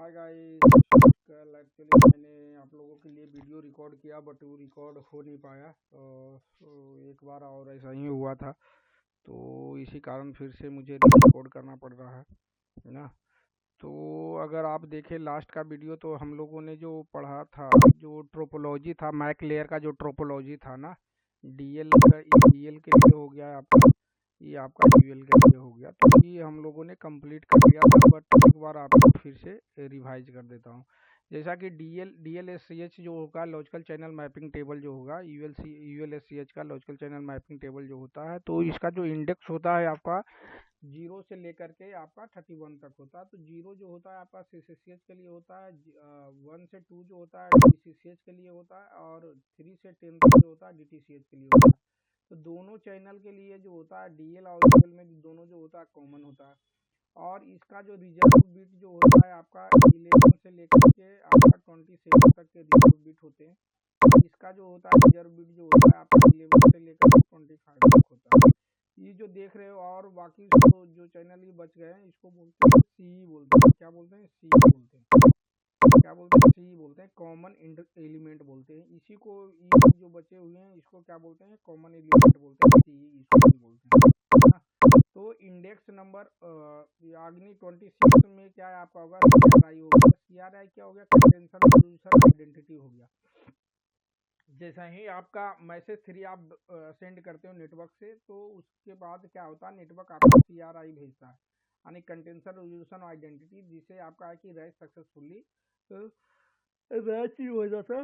Hi guys. कल actually मैंने आप लोगों के लिए वीडियो रिकॉर्ड किया बट वो रिकॉर्ड हो नहीं पाया। एक बार और ऐसा ही हुआ था, तो इसी कारण फिर से मुझे रिकॉर्ड करना पड़ रहा है ना। तो अगर आप देखें लास्ट का वीडियो, तो हम लोगों ने जो पढ़ा था, जो ट्रोपोलॉजी था, मैक लेयर का जो ट्रोपोलॉजी था ना, डीएल का, डीएल के लिए हो गया आपका, ये आपका यूएल के लिए हो गया। तो ये हम लोगों ने कंप्लीट कर लिया था, बट एक बार आपको फिर से रिवाइज कर देता हूँ। जैसा कि डीएल एस सी एच जो होगा, लॉजिकल चैनल मैपिंग टेबल जो होगा, यूएल एस सी एच का लॉजिकल चैनल मैपिंग टेबल जो होता है, तो इसका जो इंडेक्स होता है आपका 0 से लेकर के आपका 31 तक होता है। तो 0 जो होता है आपका सीसीएच के लिए होता है, 1 से 2 जो होता है डीसीसीएच के लिए होता है, और 3 से 10 तक जो होता है डीटीसीएच के लिए होता है। तो दोनों चैनल के लिए जो होता है डीएल और यूएल में दोनों जो होता है कॉमन होता है। और इसका जो रिजर्व बिट जो होता है आपका 11 से लेकर के आपका 27 तक के रिजर्व बिट होते हैं। इसका जो होता है रिजर्व बिट जो होता है आपका 11 से लेकर के 25 तक होता है। ये जो देख रहे हो, और बाकी जो चैनल ये बच गए हैं, इसको बोलते हैं सी बोलते हैं। क्या बोलते हैं? सी बोलते हैं। क्या बोलते हैं? सी बोलते हैं, कॉमन एलिमेंट बोलते हैं। इसी को, ये जो बचे हुए हैं इसको क्या बोलते हैं? कॉमन एलिमेंट बोलते हैं, सी इसको भी बोलते हैं ना। तो इंडेक्स नंबर आग्नि 26 में क्या है आपका होगा? CRI हो गया। CRI क्या हो गया? कंटेंशन रिजोल्यूशन आइडेंटिटी हो गया। जैसा ही आपका मैसेज 3 आप सेंड करते हो नेटवर्क से, तो उसके बाद क्या होता है, नेटवर्क आपको CRI भेजता है, यानी कंटेंशन रिजोल्यूशन आइडेंटिटी, जिसे आपका है कि रैच सक्सेसफुली रैच ही हो जाता है,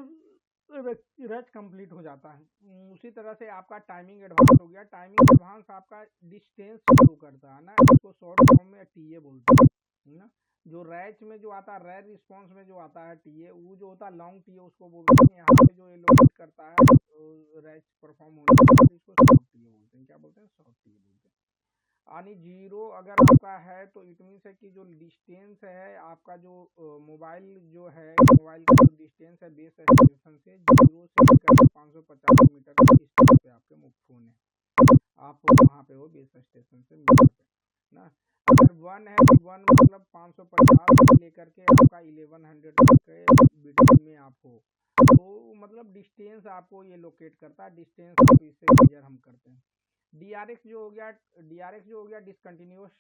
रैच कंप्लीट हो जाता है। उसी तरह से आपका टाइमिंग एडवांस हो गया। टाइमिंग एडवांस आपका डिस्टेंस शो करता है ना, इसको शॉर्ट फॉर्म में टीए बोलते हैं ना। जो रैच में जो आता है, रैर रिस्पॉन्स में जो आता है टीए, वो जो होता है लॉन्ग टीए उसको बोलते हैं। यहाँ पे जो एलोकेट करता है रैच परफॉर्म होने के बाद, इसको शॉर्ट टीए बोलते हैं। क्या बोलते हैं? शॉर्ट टीए बोलते हैं। यानी 0 अगर आपका है तो इट मीन्स है कि जो डिस्टेंस है आपका, जो मोबाइल जो है, मोबाइल का जो डिस्टेंस है बेस स्टेशन से 0 से लेकर 550 मीटर के डिस्टेंस पे आपके फ़ोन है, आप वहाँ पे हो बेस स्टेशन से मीटर पे ना। अगर 1 है तो 1 मतलब 550 से लेकर के आपका 1100 तक के बिटवीन में आप हो, तो मतलब डिस्टेंस आपको ये लोकेट करता है। डिस्टेंस आप इससे मेजर हम करते हैं। डीआरएक्स जो हो गया डिसकंटिन्यूस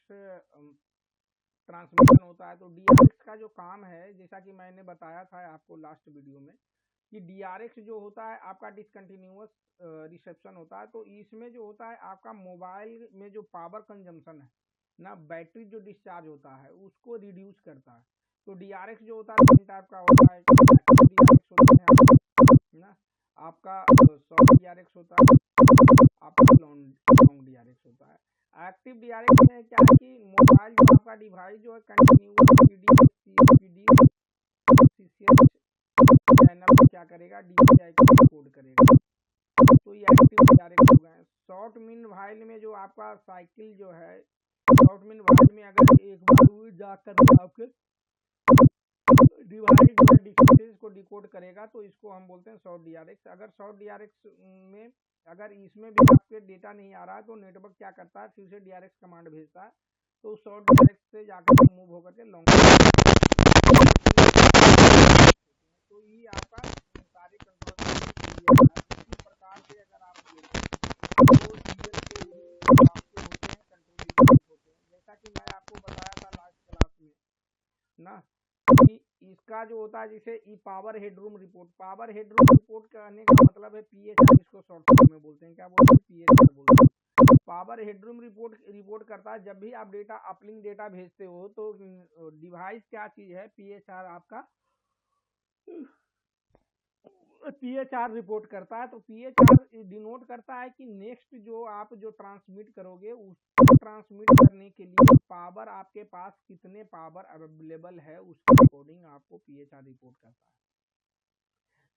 ट्रांसमिशन होता है। तो डीआरएक्स का जो काम है, जैसा कि मैंने बताया था आपको लास्ट वीडियो में, कि डीआरएक्स जो होता है आपका डिसकंटिन्यूस रिसेप्शन होता है। तो इसमें जो होता है आपका मोबाइल में जो पावर कंजम्पशन है ना, बैटरी जो डिस्चार्ज होता है उसको रिड्यूस करता है। तो डीआरएक्स जो होता है तीन टाइप का होता है। डीआरएक्स होते हैं ना, आपका सॉफ्ट डीआरएक्स होता है, आपका लॉन्ग डीआरएक्स होता है। एक्टिव डीआरएक्स में क्या है कि मोबाइल जो आपका डिवाइस जो है कंटिन्यूअस पीडी सीसीएच चैनल में क्या करेगा, डीपीआई को कोड करेगा। तो ये एक्टिव डीआरएक्स हो गए। शॉर्ट मीन वाइल में जो आपका साइकिल जो है, शॉर्ट मीन वाइल में अगर एक बार जाकर आपके डिवाइस जो है डिस्टेंस को डिकोड करेगा, तो इसको हम बोलते हैं शॉर्ट डीआरएक्स। अगर शॉर्ट डीआरएक्स में अगर इसमें भी आपके डेटा नहीं आ रहा है, तो नेटवर्क क्या करता है, फिर से डीआरएक्स कमांड भेजता है। तो शॉर्ट डीआरएक्स से जाकर मूव होकर के लॉन्ग। तो ये आपका सारे कंट्रोल इसी प्रकार से अगर आप तो सीरियल के आपके होते हैं, कंट्रोल होते हैं। जैसा कि मैं आपको बताया था लास्ट क्लास में ना, कि इसका जो होता है, जैसे ई पावर हेडरूम रिपोर्ट कहने का मतलब है पीएचआर, इसको शॉर्ट फॉर्म में बोलते हैं। क्या बोलते हैं? पीएचआर बोलते हैं। पावर हेडरूम रिपोर्ट करता है जब भी आप डेटा अपलिंक डेटा भेजते हो, तो डिवाइस क्या चीज है, पीएचआर आपका पीएचआर रिपोर्ट करता है। तो पीएचआर डिनोट करता है कि नेक्स्ट जो आप जो ट्रांसमिट करोगे, उसको ट्रांसमिट करने के लिए पावर आपके पास कितने पावर अवेलेबल है, उसके अकॉर्डिंग आपको पीएचआर रिपोर्ट करता है।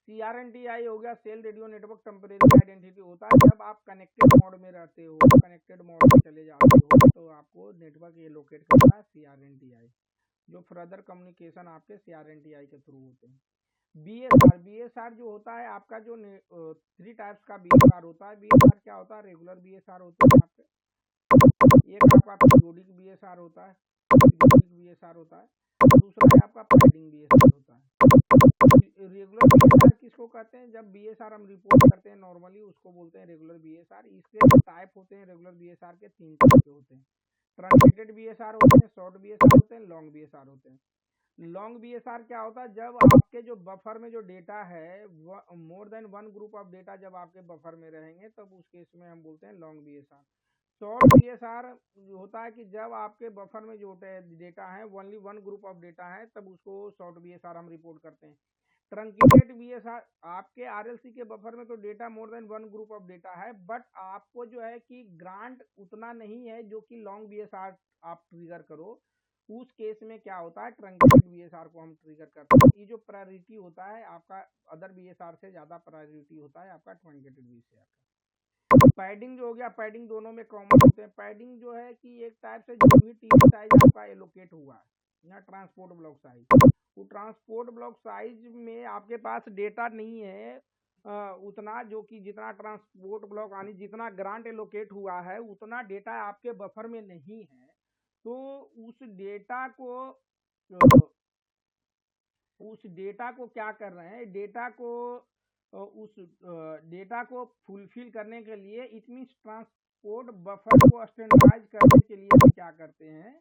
CRNTI हो गया, cell radio network temporary identity होता है। जब आप कनेक्टेड मोड में रहते हो, कनेक्टेड मोड में चले जाते हो, तो आपको नेटवर्क ये लोकेट करता है CRNTI, जो फर्दर कम्युनिकेशन आपके CRNTI के थ्रू होते हैं। बीएसआर जो होता है आपका, जो 3 टाइप्स का बीएसआर होता है। बीएसआर क्या होता है? रेगुलर बीएसआर होता है आपके, एक आपका पीरियोडिक बीएसआर होता है, BSR होता है, दूसरा है आपका पैडिंग BSR होता है। रेगुलर BSR किसको कहते हैं? जब BSR हम रिपोर्ट करते हैं नॉर्मली उसको बोलते हैं रेगुलर BSR। इसके टाइप होते हैं रेगुलर BSR के 3 टाइप के होते हैं। ट्रंकेटेड BSR होते हैं, शॉर्ट BSR होते हैं, लॉन्ग BSR होते हैं। लॉन्ग BSR क्या होता है? जब आपके जो बफर में जो डेटा है more than one group of data जब आपके बफर में रहेंगे तब उस केस में हम बोलते हैं लॉन्ग BSR। शॉर्ट BSR होता है कि जब आपके बफर में जो डेटा है only one group of data है तब उसको शॉर्ट BSR हम रिपोर्ट करते हैं। ट्रंकेटेड BSR आपके RLC के बफर में तो data more than one group of data है, बट आपको जो है कि ग्रांट उतना नहीं है जो कि लॉन्ग BSR आप ट्रिगर करो। उस केस में क्या होता है? ट्रंकेटेड BSR को हम ट्रिगर करते हैं। ये जो प्रायोरिटी होता है आपका अदर BSR से ज्यादा प्रायोरिटी होता है आपका ट्रंकेटेड BSR का। पैडिंग जो हो गया, पैडिंग दोनों में कॉमन होते हैं। पैडिंग जो है कि एक टाइप से जो भी टीबी साइज आपका एलोकेट हुआ है या ट्रांसपोर्ट ब्लॉक साइज, वो ट्रांसपोर्ट ब्लॉक साइज में आपके पास डेटा नहीं है उतना जो कि जितना ट्रांसपोर्ट ब्लॉक यानी जितना ग्रांट एलोकेट हुआ है उतना डेटा आपके बफर में नहीं है। तो उस डेटा को क्या कर रहे हैं? उस डेटा को फुलफिल करने के लिए इट मीन्स ट्रांसपोर्ट बफर को स्टैंडर्डाइज करने के लिए हम क्या करते हैं?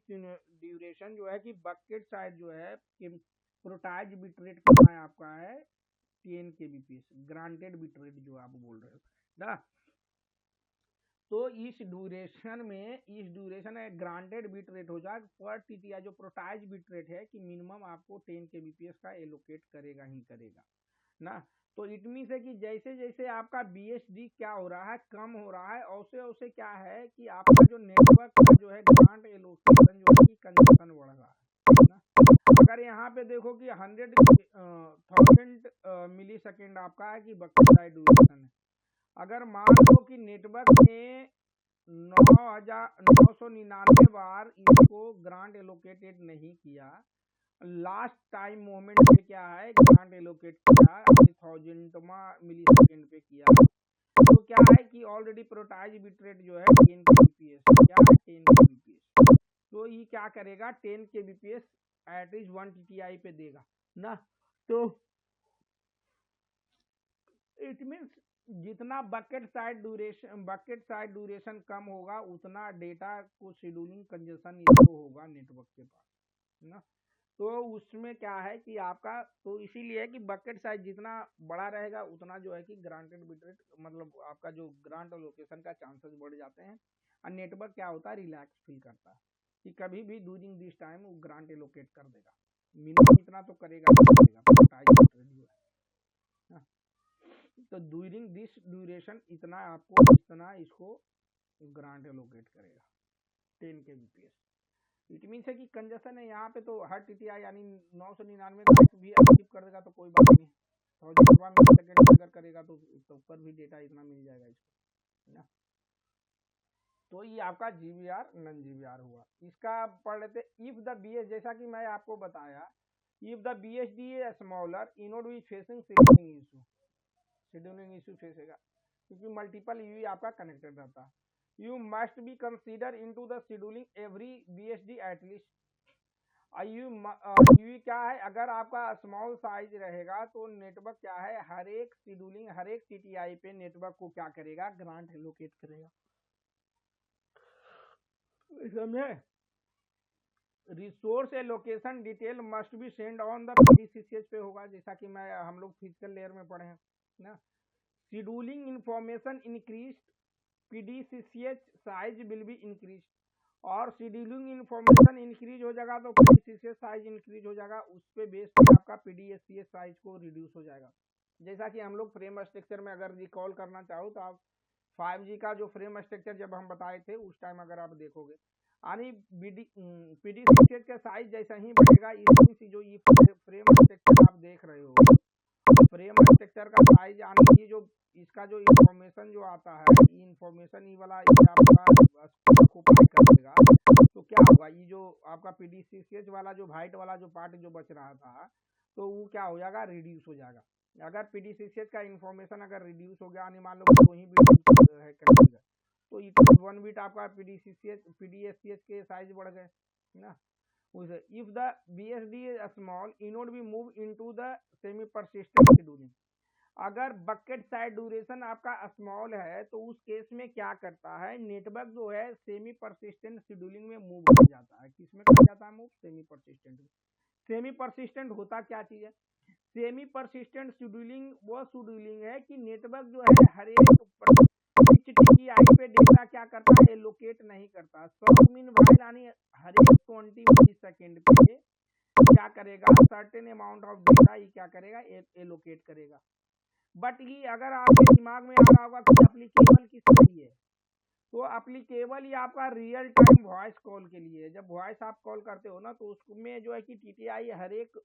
ड्यूरेशन जो है कि बकेट साइज जो है कि प्रोटाइज बिट रेट कितना है आपका है 10 kbps ग्रांटेड बिट रेट जो आप बोल रहे हो ना। तो इस ड्यूरेशन ग्रांटेड बिट रेट हो जाए पर टीटीआई जो प्रोटाइज बिट रेट है कि मिनिमम आपको 10 kbps का एलोकेट करेगा ही करेगा ना। तो इट मीन्स है कि जैसे जैसे आपका बीएसडी क्या हो रहा है कम हो रहा है वैसे वैसे क्या है कि आपका जो नेटवर्क का जो है ग्रांट एलोकेशन जो है कि कंजेशन बढ़ रहा है ना। अगर यहाँ पे देखो कि 100,000 मिली सेकेंड आपका है कि बकेट साइज ड्यूरेशन है। अगर मान लो कि नेटवर्क ने 9,999 बार इसको ग्रांट एलोकेटेड नहीं किया, लास्ट टाइम मोमेंट में क्या है ग्रांट एलोकेट किया 1000 मिली सेकेंड पे किया, तो क्या है कि ऑलरेडी प्रोटाइज बिट रेट जो है 10 kbps क्या है 10 kbps। तो ये क्या करेगा 10 kbps एटलीस्ट 1 TTI पे देगा ना। तो इट मीन्स जितना बकेट साइड ड्यूरेशन कम होगा उतना डेटा को शेड्यूलिंग कंजेशन इसको होगा नेटवर्क के पास ना। तो उसमें क्या है कि आपका तो इसीलिए कि बकेट साइज जितना बड़ा रहेगा उतना जो है कि ग्रांटेड बिट रेट मतलब आपका जो ग्रांट लोकेशन का चांसेस बढ़ जाते हैं और नेटवर्क क्या होता है रिलैक्स फील करता है कि कभी भी ड्यूरिंग दिस टाइम वो ग्रांट एलोकेट कर देगा, मिनिमम इतना तो करेगा हाँ। तो ड्यूरिंग दिस ड्यूरेशन इतना आपको इतना इसको ग्रांट एलोकेट करेगा 10 kbps। इट मीन्स है कि कंजेशन है यहाँ पे तो हर टीटीआई यानी 999 तक भी अचीव कर देगा तो कोई बात नहीं, 1000 मिली सेकेंड अगर करेगा तो ऊपर भी डेटा इतना मिल जाएगा इसको ना। तो ये आपका जीबीआर नन जीबीआर हुआ। इसका पढ़ लेते इफ द बीएस जैसा कि मैं आपको बताया if the BSD smaller eNode which facing scheduling issue फेसेगा क्योंकि मल्टीपल यूई आपका कनेक्टेड रहता है। You must be considered into the scheduling every BSD at least। You क्या है अगर आपका स्मॉल साइज रहेगा तो नेटवर्क क्या है हर एक शेड्यूलिंग हर एक टीटीआई पे नेटवर्क को क्या करेगा ग्रांट एलोकेट करेगा, समझे। Resource allocation detail must be send on the PDCCH पे होगा जैसा कि मैं हम लोग फिजिकल लेयर में पढ़े हैं ना। Scheduling information increase PDCCH size will be increase और शेड्यूलिंग इंफॉर्मेशन इंक्रीज हो जाएगा तो पीडीसीसीएच साइज इंक्रीज हो जाएगा, उस पे बेस पे आपका पीडीएससीएच साइज को रिड्यूस हो जाएगा। जैसा कि हम लोग फ्रेम स्ट्रक्चर में अगर रिकॉल करना चाहो तो आप 5G का जो फ्रेम स्ट्रक्चर जब हम बताए थे उस टाइम अगर आप देखोगे यानी पीडीसीसीएच का साइज जैसा ही बढ़ेगा इसी से जो ये फ्रेम स्ट्रक्चर आप देख रहे हो फ्रेम स्ट्रक्चर का साइज यानी ये जो इसका जो इंफॉर्मेशन जो आता है ये इंफॉर्मेशन ये वाला ये आपका ऑक्यूपाई कर देगा तो क्या होगा ये जो आपका पीडीसीसीएच वाला जो वाइट वाला जो पार्ट जो बच रहा था तो वो क्या हो जाएगा रिड्यूस हो जाएगा। अगर पीडीसीसीएच का इंफॉर्मेशन अगर रिड्यूस हो गया मान लो कि वही बिट है कंफ्यूजन तो इतना 1 बिट आपका पीडीएससीएच के साइज बढ़ गए ना। If the BSD is small, inode will move into the semi persistent scheduling। अगर बकेट साइड ड्यूरेशन आपका स्मॉल है तो उस केस में क्या करता है नेटवर्क जो है सेमी परसिस्टेंट शेड्यूलिंग में मूव कर जाता है। किसमें कर जाता है मूव सेमी परसिस्टेंट में। सेमी परसिस्टेंट होता क्या चीज है सेमी परसिस्टेंट शेड्यूलिंग वो शेड्यूलिंग है कि नेटवर्क जो है हर एक टीटीआई पे डेटा क्या करता है एलोकेट नहीं करता, मीन वाइल यानी हर एक 20 मिली सेकेंड पे क्या करेगा सर्टेन अमाउंट ऑफ डेटा ये क्या करेगा एलोकेट करेगा। बट ये अगर आपके दिमाग में आ रहा होगा कि एप्लीकेबल किस लिए है तो एप्लीकेबल ये आपका रियल टाइम वॉइस कॉल के लिए। जब वॉइस आप कॉल करते हो ना तो उसमें जो है कि टीटीआई हर एक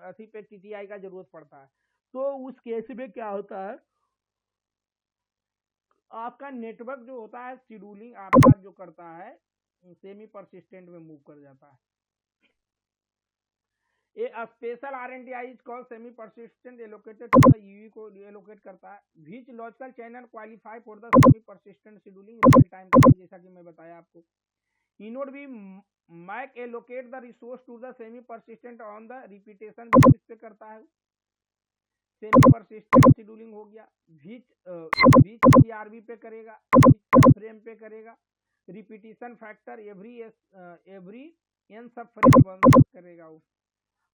असी पे टीटीआई का जरूरत पड़ता है तो उस केस में क्या होता है आपका नेटवर्क जो होता है शेड्यूलिंग आपका जो करता है सेमी परसिस्टेंट में मूव कर जाता है। A special RNTI is called semi persistent allocated to the UE को एलोकेट करता है which logical channel qualify for the semi persistent scheduling real time जैसा कि मैं बताया आपको। इनोड भी MAC allocate the resource to the semi persistent on the repetition basis पे करता है सेमी परसिस्टेंट शेड्यूलिंग हो गया। व्हिच सीआरबी पे करेगा, व्हिच फ्रेम पे करेगा, रिपीटिशन फैक्टर एवरी एन सब फ्रीक्वेंसी करेगा वो,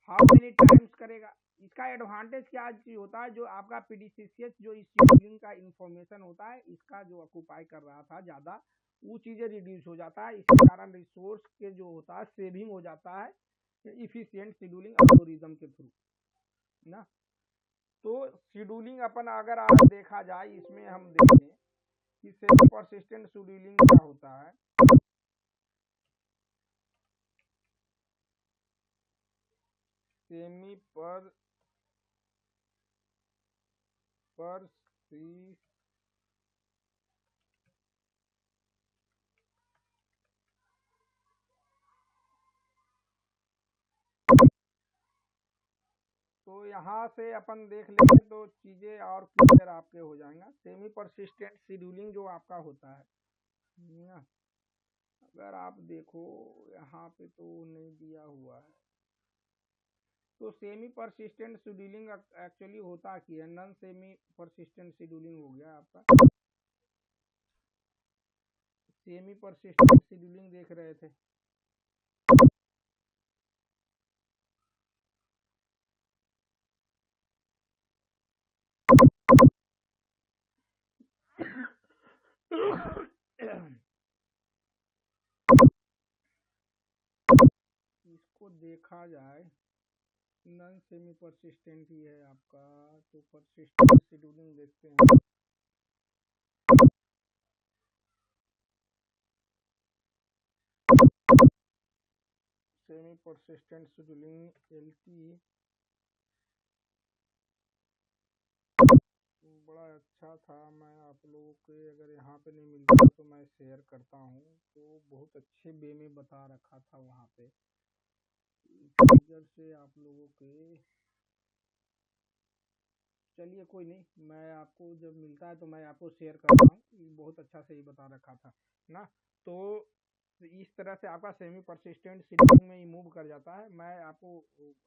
हाउ मेनी टाइम्स करेगा। इसका एडवांटेज क्या चीज होता है, जो आपका पीडीसीसीएच जो इस शेड्यूलिंग का इंफॉर्मेशन होता है, इसका जो ऑक्यूपाई कर रहा था ज़्यादा, वो चीज़ें रिड्यूस हो जाता है। इसके कारण रिसोर्स के जो होता है सेविंग हो जाता है इफिशियंट शेड्यूलिंग एल्गोरिदम के थ्रू ना। तो शेड्यूलिंग अपन अगर आज देखा जाए, इसमें हम देखें कि सेमी परसिस्टेंट शेड्यूलिंग क्या होता है। सेमी परसिस्टेंट, तो यहाँ से अपन देख लेंगे तो चीज़ें और क्लियर आपके हो जाएंगा। सेमी परसिस्टेंट शेड्यूलिंग जो आपका होता है ना, अगर आप देखो यहाँ पे तो नहीं दिया हुआ है। तो सेमी परसिस्टेंट शेड्यूलिंग एक्चुअली होता क्या है, नॉन सेमी परसिस्टेंट शेड्यूलिंग हो गया आपका। सेमी परसिस्टेंट शेड्यूलिंग देख रहे थे, इसको देखा जाए नॉन सेमी परसिस्टेंट ही है आपका। तो परसिस्टेंट शेड्यूलिंग देखते हैं। सेमी परसिस्टेंट शेड्यूलिंग एलटी बड़ा अच्छा था। मैं आप लोगों के अगर यहाँ पे नहीं मिलता तो मैं शेयर करता हूँ, तो बहुत अच्छे वे में बता रखा था वहाँ पे फिगर से आप लोगों के। चलिए कोई नहीं, मैं आपको जब मिलता है तो मैं आपको शेयर करता हूँ, बहुत अच्छा से ही बता रखा था ना। तो इस तरह से आपका सेमी परसिस्टेंट शेड्यूलिंग में ही मूव कर जाता है। मैं आपको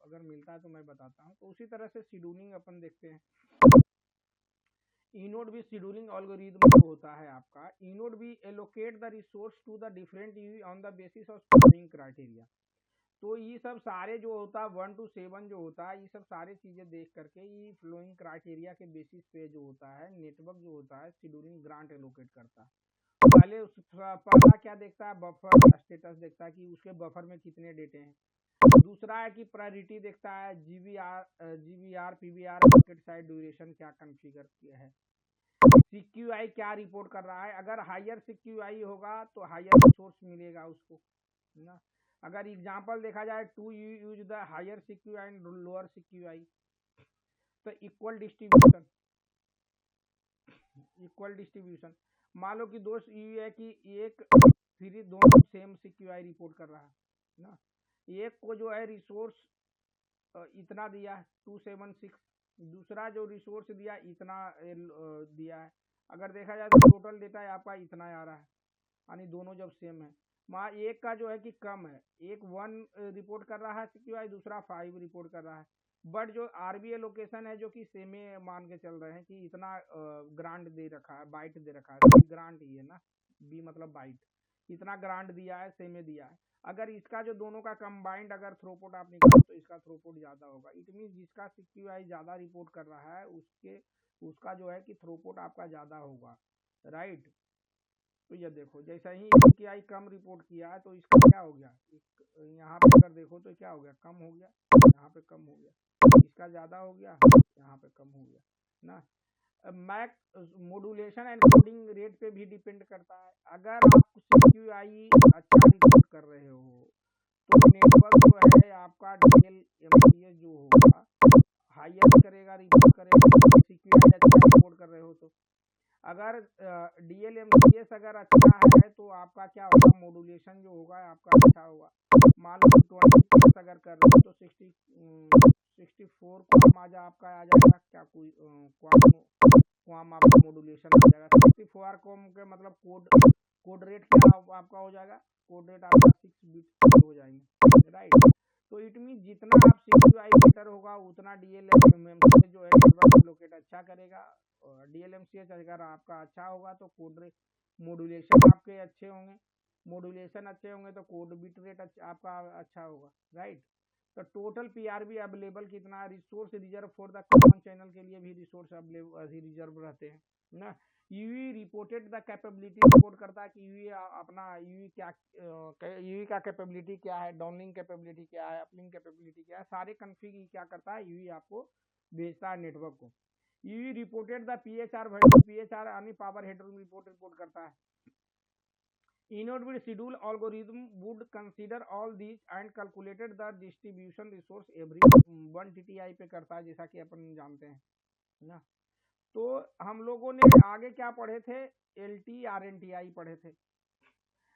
अगर मिलता है तो मैं बताता हूँ। तो उसी तरह से शेड्यूलिंग अपन देखते हैं। इनोड भी शेड्यूलिंग एल्गोरिथम जो होता है आपका, इनोड भी allocate the resource to the different use on the basis of flowing criteria. तो ये सब सारे जो होता है 1 to 7 जो होता है, ये सब सारे चीजें देख करके ये फ्लोइंग क्राइटेरिया के बेसिस पे जो होता है नेटवर्क जो होता है शेड्यूलिंग ग्रांट एलोकेट करता है। पहले पहला क्या देखता है, बफर स्टेटस देखता है कि उसके बफर में कितने डेटे हैं। दूसरा है कि प्रायोरिटी देखता है, GVR PVR bucket size duration क्या कॉन्फ़िगर किया है। सीक्यूआई क्या रिपोर्ट कर रहा है, अगर हायर सीक्यूआई होगा तो हायर रिसोर्स मिलेगा उसको ना। अगर एग्जांपल देखा जाए, to use the higher CQI and lower CQI, तो इक्वल डिस्ट्रीब्यूशन। मान लो कि दोस्त ये है कि एक फिर दोनों सेम सीक्यूआई रिपोर्ट कर रहा है ना। एक को जो है रिसोर्स इतना दिया है 276, दूसरा जो रिसोर्स दिया इतना दिया है। अगर देखा जाए तो टोटल डेटा आपका इतना आ रहा है, यानी दोनों जब सेम है। वहाँ एक का जो है कि कम है, एक 1 रिपोर्ट कर रहा है सीक्यूआई, दूसरा 5 रिपोर्ट कर रहा है। बट जो आरबीए लोकेशन है जो कि सेमे मान के चल रहे हैं कि इतना ग्रांट दे रखा है, बाइट दे रखा है, ग्रांट ही है ना, बी मतलब बाइट, इतना ग्रांट दिया है, सेमे दिया है। अगर इसका जो दोनों का कंबाइंड अगर थ्रूपुट आप निकालो तो इसका थ्रूपुट ज़्यादा होगा। इट मीन जिसका सीक्यूआई ज़्यादा रिपोर्ट कर रहा है उसका जो है कि थ्रूपुट आपका ज़्यादा होगा, राइट। तो ये देखो जैसा ही सीक्यूआई कम रिपोर्ट किया है तो इसका क्या हो गया, यहाँ पे अगर देखो तो क्या हो गया, कम हो गया, यहाँ पे कम हो गया, इसका ज़्यादा हो गया, यहाँ पे कम हो गया ना। MAC modulation and coding rate पे भी डिपेंड करता है। अगर आप सीक्यूआई अच्छा रिपोर्ट कर रहे हो तो नेटवर्क जो है आपका डीएलएमसीएस जो होगा हाईएस्ट करेगा, रिपोर्ट करेगा, सीक्यूआई अच्छा रिपोर्ट कर रहे हो तो। अगर डीएलएमसीएस अगर अच्छा है तो आपका क्या होगा, मॉड्यूलेशन जो होगा आपका अच्छा होगा। मान लो 20 अगर कर रहे हो तो 64 क्वाम आपका आ जाएगा, क्या कोई क्वाम आपका मॉड्यूलेशन आ जाएगा। 64 क्वाम के मतलब कोड रेट क्या आपका हो जाएगा, कोड रेट आपका 6 बिट हो जाएंगे, राइट। तो इट मीन जितना आप सीक्यूआई बेटर होगा उतना डीएलएमसीएस जो है नेटवर्क लोकेट अच्छा करेगा। और डीएलएमसीएस अगर आपका अच्छा होगा तो कोड रेट मॉड्यूलेशन आपके अच्छे होंगे मॉड्यूलेशन अच्छे होंगे तो कोड बिट रेट आपका अच्छा होगा, राइट। तो टोटल पीआरबी अवेलेबल कितना है, resource reserve for the common channel के लिए भी रिसोर्स अवेलेबल रिजर्व रहते हैं ना। UE reported the capability, report करता है कि यूई अपना यूई क्या यूई का कैपेबिलिटी क्या है, डाउनलिंक कैपेबिलिटी क्या है, अपलिंक कैपेबिलिटी क्या है, सारे कन्फिग क्या करता है यूई आपको भेजता है नेटवर्क को। यूई रिपोर्टेड द पीएचआर वैल्यू, पीएचआर यानी पावर हेडरूम रिपोर्ट करता है। Inode with schedule algorithm would consider all these and calculated the distribution resource every 1 TTI पे करता है, जैसा कि अपन जानते हैं ना। तो हम लोगों ने आगे क्या पढ़े थे, LTRNTI पढ़े थे।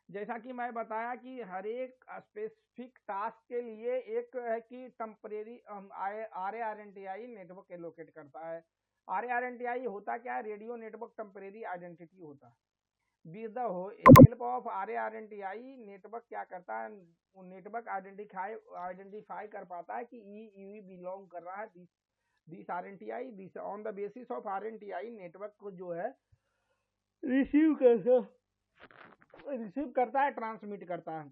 जैसा कि मैं बताया कि हर एक स्पेसिफिक टास्क के लिए एक है कि टेम्परेरी RARNTI नेटवर्क एलोकेट करता है। RARNTI होता क्या है, रेडियो नेटवर्क टेम्परेरी आइडेंटिटी होता है। With the help of RARNTI network क्या करता है, नेटवर्क आइडेंटिफाई कर पाता है कि यूई बिलोंग कर रहा है this RNTI, this on the basis of RNTI network को जो है रिसीव करता है, ट्रांसमिट करता है।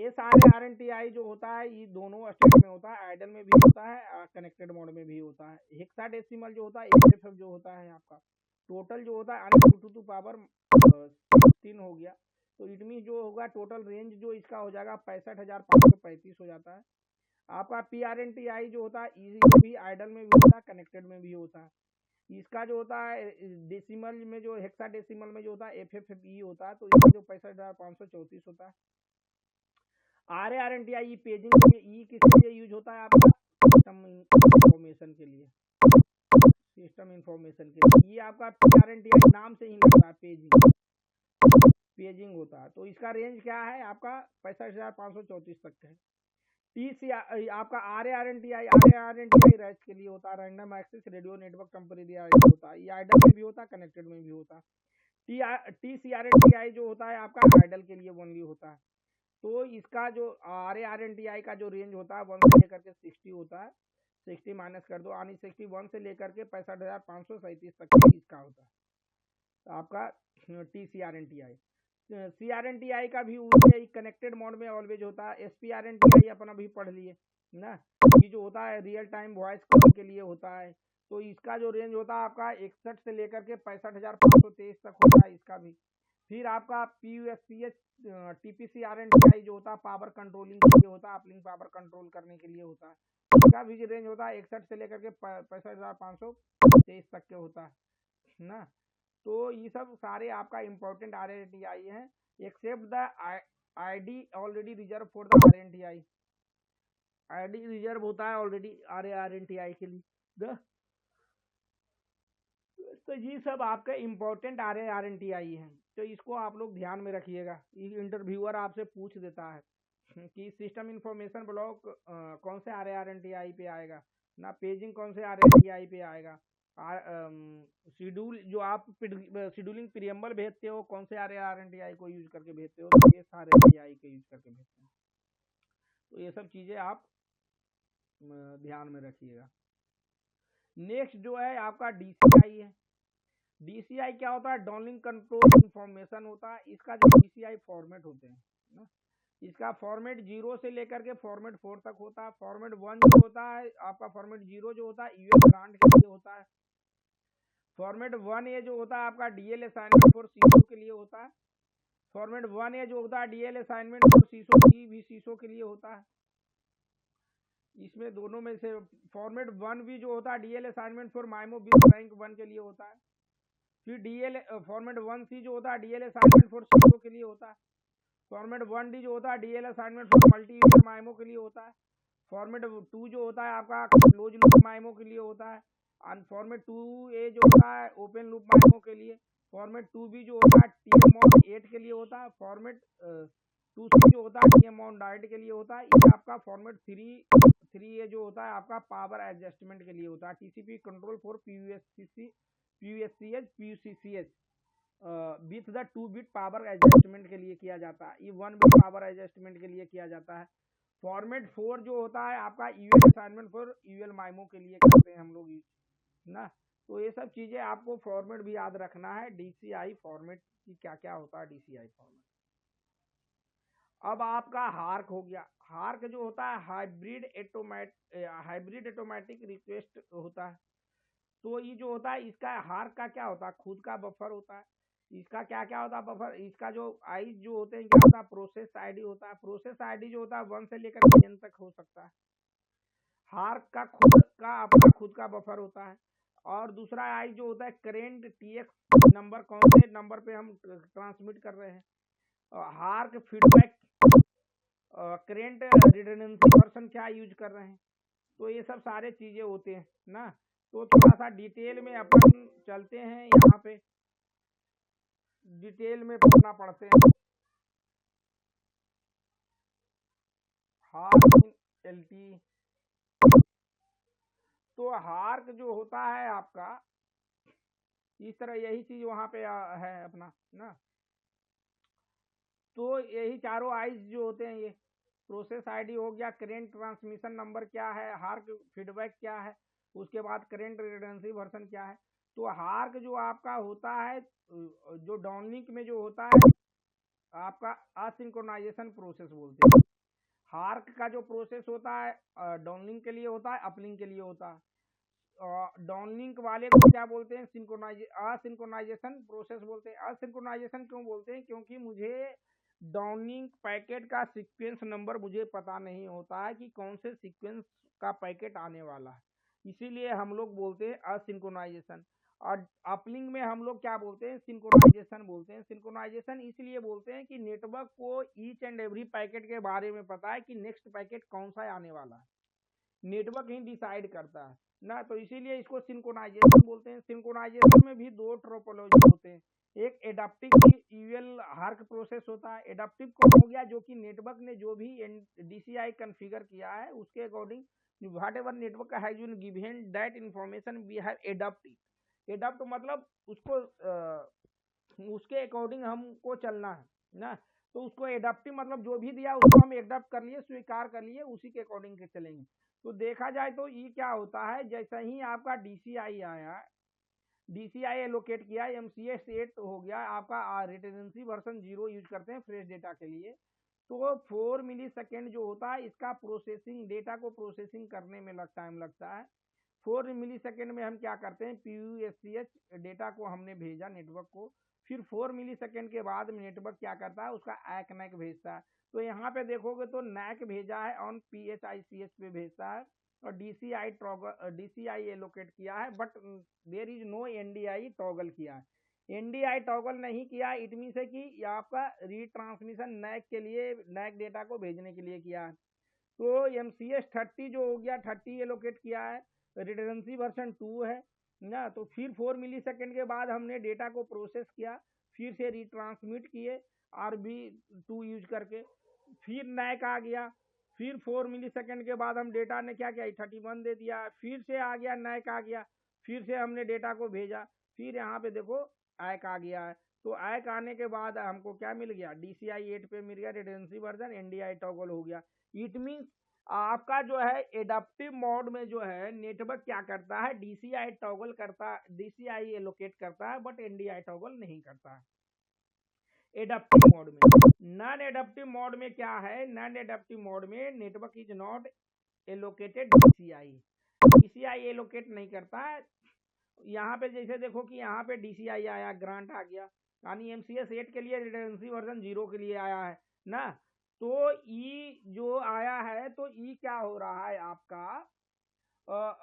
SRARNTI जो होता है ये दोनों स्टेट में होता है, आइडल में भी होता है, कनेक्टेड मोड में भी होता है। हेक्साडेसिमल जो होता है HFF जो होता है आपका टोटल जो होता है 2 पावर 16 हो गया। तो इट मीन जो होगा टोटल रेंज जो इसका हो जाएगा 65,535 हो जाता है। आपका PRNTI जो होता है इसमें भी आइडल में भी होता है, कनेक्टेड में भी होता है। इसका जो होता है डेसिमल में जो हेक्साडेसिमल में जो होता है FFE होता है, तो इसका जो 65,534 होता है। RARNTI पेजिंग के लिए ई किस लिए यूज होता है आपका, सिस्टम इंफॉर्मेशन के लिए, सिस्टम इंफॉर्मेशन के लिए। ये आपका PRNTI नाम से ही लगता है, पेजिंग होता है। तो इसका रेंज क्या है आपका 65,534 तक है। आपका RARNTI रेस्ट के लिए होता है, random access radio network temporary होता है, ये आइडल में भी होता है, कनेक्टेड में भी होता है। TCRNTI जो होता है आपका आइडल के लिए ओनली होता है। तो इसका जो RARNTI का जो रेंज होता है 1 से लेकर के 60 होता है, 60 माइनस कर दो यानी 61 से लेकर के 65,537 तक इसका होता है। तो आपका TCRNTI CRNTI का भी कनेक्टेड मोड में ऑलवेज होता है। SPRNTI अपन अभी पढ़ लिए ना, ये जो होता है रियल टाइम वॉइस कॉल के लिए होता है। तो इसका जो रेंज होता है आपका 61 से लेकर के 65,523 तक होता है इसका भी। फिर आपका PUSPH TPCRNTI जो होता है पावर कंट्रोलिंग के लिए होता है, अपलिंक पावर कंट्रोल करने के लिए होता है। इसका भी रेंज होता है 61 से लेकर के 65,523 तक के होता है ना। तो ये सब सारे आपका इम्पोर्टेंट RARNTI हैं, except the ID already reserve for the RARNTI। ID reserve होता है ऑलरेडी RARNTI के लिए। तो ये सब आपके इम्पोर्टेंट RARNTI हैं, तो इसको आप लोग ध्यान में रखिएगा। इंटरव्यूअर आपसे पूछ देता है कि सिस्टम इंफॉर्मेशन ब्लॉक कौन से RARNTI पे आएगा ना, पेजिंग कौन से RARNTI पे आएगा, शेड्यूल जो आप शेड्यूलिंग प्रीएम्बल भेजते हो कौन से RARNTI को यूज करके भेजते हो, तो ये सारे RARNTI के यूज करके भेजते हैं। तो ये सब चीजें आप ध्यान में रखिएगा। नेक्स्ट जो है आपका DCI है। DCI क्या होता है, डाउनलिंक कंट्रोल इंफॉर्मेशन होता है। इसका जो DCI फॉर्मेट होते हैं ना, इसका फॉर्मेट 0 से लेकर के फॉर्मेट 4 तक होता है। फॉर्मेट 1 जो होता है आपका, फॉर्मेट 0 जो होता है यूएस ग्रांट के लिए होता है। फॉर्मेट 1A जो होता है आपका DL असाइनमेंट फॉर सीसो के लिए होता है। फॉर्मेट 1A जो होता है DL असाइनमेंट फॉर सीसो भी सीसो के लिए होता है। इसमें दोनों में से फॉर्मेट 1B जो होता है DL assignment for MIMO bill rank 1 के लिए होता है। फिर DL फॉर्मेट 1C जो होता है DL असाइनमेंट फॉर सीसो के लिए होता है। फॉर्मेट 1D जो होता है DL assignment for multi user MIMO के लिए होता है। फॉर्मेट 2 जो होता है आपका क्लोज लूप माइमो के लिए होता है। और फॉर्मेट 2A जो होता है ओपन लूप माइमो के लिए। फॉर्मेट 2B जो होता है TM-on 8 के लिए होता है। फॉर्मेट 2C जो होता है TM-on डाइट के लिए होता है। ये आपका फॉर्मेट 3A जो होता है आपका पावर एडजस्टमेंट के लिए होता है। TCP control for PUSCH with the 2 bit power adjustment के लिए किया जाता है। ये 1 बिट पावर एडजस्टमेंट के लिए किया जाता है। फॉर्मेट 4 जो होता है आपका यूएल असाइनमेंट फॉर यूएल माइमो के लिए करते हैं हम लोग ना। तो ये सब चीजें आपको फॉर्मेट भी याद रखना है, DCI फॉर्मेट की क्या क्या होता है, DCI फॉर्मेट। अब आपका हार्क हो गया। हार्क जो होता है हाइब्रिड ऑटोमेटिक रिक्वेस्ट होता है। तो ये जो होता है इसका हार्क का क्या होता है, खुद का बफर होता है। इसका क्या क्या होता है बफर, इसका जो आई जो होते हैं क्या होता है, प्रोसेस आईडी होता है। प्रोसेस आईडी जो होता है 1 से लेकर के n तक हो सकता है। हार्क का खुद का अपना खुद का बफर होता है। और दूसरा आई जो होता है करेंट टीएक्स नंबर, कौन से नंबर पे हम ट्रांसमिट कर रहे हैं। Hark feedback, current redundancy version क्या यूज कर रहे हैं। तो ये सब सारे चीजें होते हैं ना। तो थोड़ा सा डिटेल में अपन चलते हैं, यहाँ पे डिटेल में अपना पढ़ते हैं। हार्क एलटी, तो हार्क जो होता है आपका इस तरह, यही चीज वहां पे है अपना ना। तो यही चारों आईज जो होते हैं, ये प्रोसेस आईडी हो गया, करेंट ट्रांसमिशन नंबर क्या है, हार्क फीडबैक क्या है, उसके बाद करेंट रिडंडेंसी वर्जन क्या है। तो हार्क जो आपका होता है, जो डाउनलिंक में जो होता है आपका असिंक्रोनाइजेशन प्रोसेस बोलते हैं। हार्क का जो प्रोसेस होता है डाउनलिंक के लिए होता है, अपलिंक के लिए होता है। डाउनलिंक वाले को क्या बोलते हैं, असिंक्रोनाइजेशन प्रोसेस बोलते हैं। असिंक्रोनाइजेशन क्यों बोलते हैं, क्योंकि मुझे डाउनलिंक पैकेट का सीक्वेंस नंबर मुझे पता नहीं होता है कि कौन से सीक्वेंस का पैकेट आने वाला है, इसीलिए हम लोग बोलते हैं असिंक्रोनाइजेशन। और अपलिंक में हम लोग क्या बोलते हैं, सिंक्रोनाइजेशन बोलते हैं। सिंक्रोनाइजेशन इसलिए बोलते हैं कि नेटवर्क को ईच एंड एवरी पैकेट के बारे में पता है कि नेक्स्ट पैकेट कौन सा आने वाला है, नेटवर्क ही डिसाइड करता है ना। तो इसीलिए इसको सिंक्रोनाइजेशन बोलते हैं। सिंक्रोनाइजेशन में भी दो ट्रोपोलॉजी होते हैं, एक एडाप्टिव यूएल हार्क प्रोसेस होता है। एडाप्टिव कौन हो गया, जो कि नेटवर्क ने जो भी डीसीआई कॉन्फ़िगर किया है उसके according whatever network has been given that information we have adopt. Adopt मतलब उसको उसके अकॉर्डिंग हमको चलना है ना। तो उसको एडॉप्टिव मतलब जो भी दिया उसको हम एडॉप्ट कर लिए, स्वीकार कर लिए, उसी के अकॉर्डिंग के चलेंगे। तो देखा जाए तो ये क्या होता है, जैसे ही आपका डीसीआई आया, डीसीआई एलोकेट किया, एमसीएस 8 हो गया आपका, रिटेंडेंसी वर्जन 0 यूज करते हैं फ्रेश डेटा के लिए। तो 4 मिली सेकेंड जो होता है इसका प्रोसेसिंग, डेटा को प्रोसेसिंग करने में टाइम लगता है। 4 मिली सेकेंड में हम क्या करते हैं, पीयूएससीएच डेटा को हमने भेजा नेटवर्क को, फिर 4 मिली सेकेंड के बाद नेटवर्क क्या करता है, उसका एक नैक भेजता है। तो यहाँ पे देखोगे तो नैक भेजा है ऑन पीएचआईसीएच पे भेजता है, और डीसीआई एलोकेट किया है, but there is no NDI toggle किया है। एनडीआई टॉगल नहीं किया, इट मीन से कि आपका रीट्रांसमिशन नैक के लिए, नैक डेटा को भेजने के लिए किया है। तो एमसीएस 30 जो हो गया, 30 एलोकेट किया है, रिडंडेंसी वर्जन 2 है ना। तो फिर 4 मिली सेकेंड के बाद हमने डेटा को प्रोसेस किया, फिर से रिट्रांसमिट किए RB2 यूज करके, फिर नैक आ गया, फिर 4 मिली सेकेंड के बाद हम डेटा ने क्या किया, 31 दे दिया, फिर से आ गया नैक आ गया, फिर से हमने डेटा को भेजा, फिर यहाँ पे देखो ऐक आ गया है। तो ऐक आने के बाद हमको क्या मिल गया, DCI 8 पे मिल गया रिडंडेंसी वर्जन, एनडीआई टॉगल हो गया। इट मीन्स आपका जो है एडाप्टिव मोड में जो है नेटवर्क क्या करता है, डीसीआई टॉगल करता है, डीसीआई एलोकेट करता है, बट एनडीआई टॉगल नहीं करता है एडाप्टिव मोड में। नॉन एडाप्टिव मोड में क्या है, नॉन एडाप्टिव मोड में network is not allocated DCI, DCI allocate नहीं करता है। यहाँ पे जैसे देखो कि यहाँ पे डीसीआई आया, ग्रांट आ गया, यानी एमसीएस 8 के लिए रिडंडेंसी वर्जन 0 के लिए आया है ना। तो ई जो आया है, तो ई क्या हो रहा है आपका,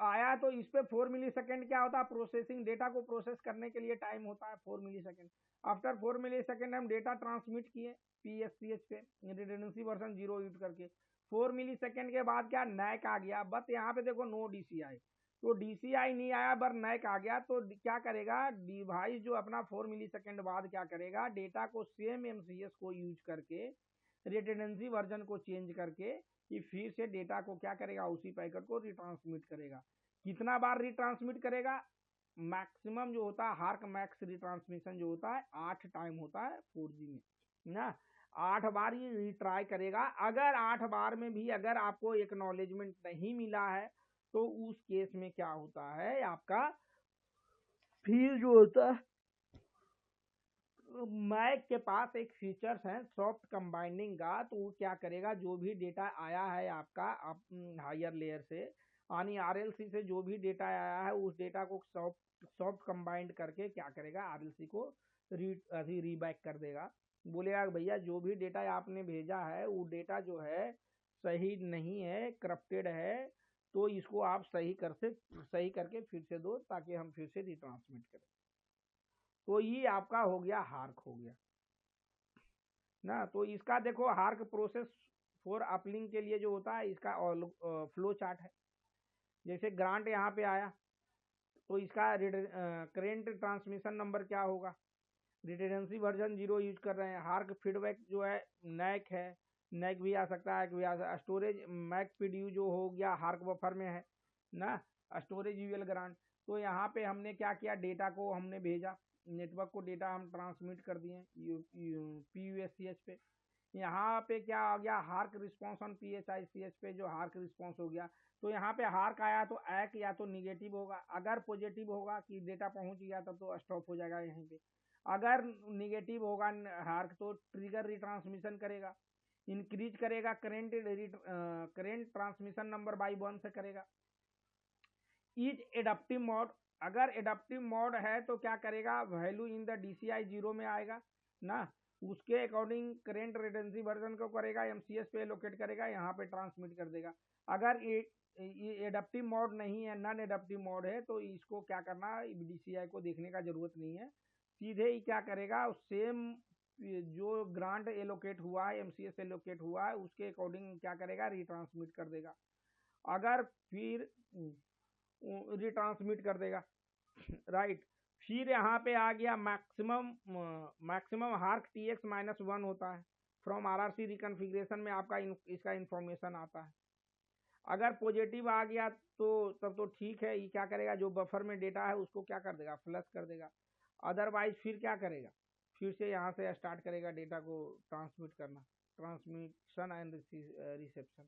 आया तो इस पे 4 मिली सेकेंड क्या होता है, प्रोसेसिंग, डेटा को प्रोसेस करने के लिए टाइम होता है 4 मिली सेकेंड। आफ्टर 4 मिली सेकेंड हम डेटा ट्रांसमिट किए पीएससीएच पे रिडंडेंसी वर्जन 0 यूज करके। 4 मिली सेकेंड के बाद क्या, नैक आ गया, बट यहाँ पे देखो नो डीसीआई, तो डीसीआई नहीं आया पर नैक आ गया। तो क्या करेगा डिवाइस जो अपना 4 मिली सेकेंड बाद क्या करेगा, डेटा को सेम एमसीएस को यूज करके, रिडंडेंसी वर्जन को चेंज करके, कि फिर से डेटा को क्या करेगा, उसी पैकेट को रिट्रांसमिट करेगा। कितना बार रिट्रांसमिट करेगा, मैक्सिमम जो होता है हार्क मैक्स रिट्रांसमिशन जो होता है 8 टाइम होता है 4G में ना। 8 बार ये रिट्राई करेगा। अगर 8 बार में भी अगर आपको एक्नॉलेजमेंट नहीं मिला है, तो उस केस में क्या होता है आपका, फिर जो होता है मैक के पास एक फीचर्स है सॉफ्ट कंबाइनिंग का, तो वो क्या करेगा, जो भी डेटा आया है आपका हायर लेयर से यानी आरएलसी से जो भी डेटा आया है उस डेटा को सॉफ्ट कंबाइंड करके क्या करेगा, आरएलसी को रीबैक कर देगा। बोलेगा भैया जो भी डेटा आपने भेजा है वो डेटा जो है सही नहीं है, करप्टेड है, तो इसको आप सही करके फिर से दो ताकि हम फिर से रिट्रांसमिट करें। तो ये आपका हो गया, हार्क हो गया ना। तो इसका देखो हार्क प्रोसेस फॉर अपलिंक के लिए जो होता है इसका फ्लो चार्ट है। जैसे ग्रांट यहाँ पे आया तो इसका करेंट ट्रांसमिशन नंबर क्या होगा, रिटेंडेंसी वर्जन 0 यूज कर रहे हैं। हार्क फीडबैक जो है नैक है, नैक भी आ सकता है, भी आ सकता है। स्टोरेज मैक पीडीयू जो हो गया हार्क बफर में है ना, स्टोरेज यूएल ग्रांट। तो यहाँ पे हमने क्या किया, डेटा को हमने भेजा, नेटवर्क को डेटा हम ट्रांसमिट कर दिए PUSCH पे। यहाँ पे क्या आ गया, हार्क रिस्पॉन्स ऑन PHICH पे जो हार्क रिस्पॉन्स हो गया। तो यहाँ पे हार्क आया तो एक या तो निगेटिव होगा, अगर पॉजिटिव होगा कि डेटा पहुंच गया तब तो स्टॉप हो जाएगा यहीं पे। अगर निगेटिव होगा हार्क तो ट्रिगर रिट्रांसमिशन करेगा, इंक्रीज करेगा करेंट ट्रांसमिशन नंबर बाई 1 से करेगा। इज एडप्टिव मोड, अगर एडप्टिव मोड है तो क्या करेगा, वैल्यू इन द DCI 0 में आएगा ना, उसके अकॉर्डिंग करेंट रिटेंसी वर्जन को करेगा, MCS पे लोकेट करेगा, यहाँ पे ट्रांसमिट कर देगा। अगर ये एडप्टिव मोड नहीं है, नॉन एडप्टिव मोड है, तो इसको क्या करना, DCI को देखने का जरूरत नहीं है, सीधे ही क्या करेगा, सेम जो ग्रांट एलोकेट हुआ है, MCS एलोकेट हुआ है, उसके अकॉर्डिंग क्या करेगा, रिट्रांसमिट कर देगा। अगर फिर रिट्रांसमिट कर देगा राइट। फिर यहाँ पे आ गया मैक्सिमम हार्क TX-1 होता है फ्रॉम RRC रिकॉन्फ़िगरेशन में, आपका इसका इंफॉर्मेशन आता है। अगर पॉजिटिव आ गया तो तब तो ठीक है, ये क्या करेगा, जो बफर में डेटा है उसको क्या कर देगा, फ्लश कर देगा। अदरवाइज फिर क्या करेगा, फिर से यहाँ से स्टार्ट करेगा डेटा को ट्रांसमिट करना, ट्रांसमिशन एंड रिसेप्शन,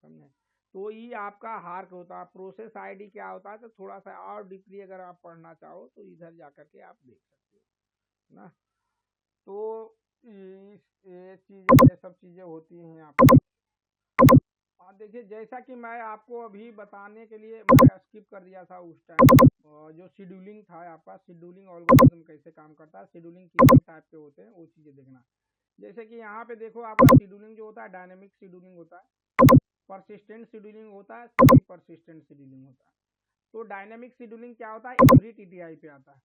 समझे। तो ये आपका हार्क होता है। प्रोसेस आईडी क्या होता है, तो थोड़ा सा और डीपली अगर आप पढ़ना चाहो तो इधर जाकर के आप देख सकते हो ना। तो ये सब चीज़ें होती हैं यहाँ पर। हाँ देखिए, जैसा कि मैं आपको अभी बताने के लिए मैं स्किप कर दिया था उस टाइम, जो शेड्यूलिंग था आपका, शेड्यूलिंग एल्गोरिथम कैसे काम करता है, शेड्यूलिंग कितने टाइप के होते हैं, वो चीज़ें देखना। जैसे कि यहाँ पे देखो, आपका शेड्यूलिंग जो होता है डायनेमिक शेड्यूलिंग होता है, परसिस्टेंट शेड्यूलिंग होता है, सेमी परसिस्टेंट शेड्यूलिंग होता है। तो डायनेमिक शेड्यूलिंग क्या होता है, एवरी TTI पे आता है।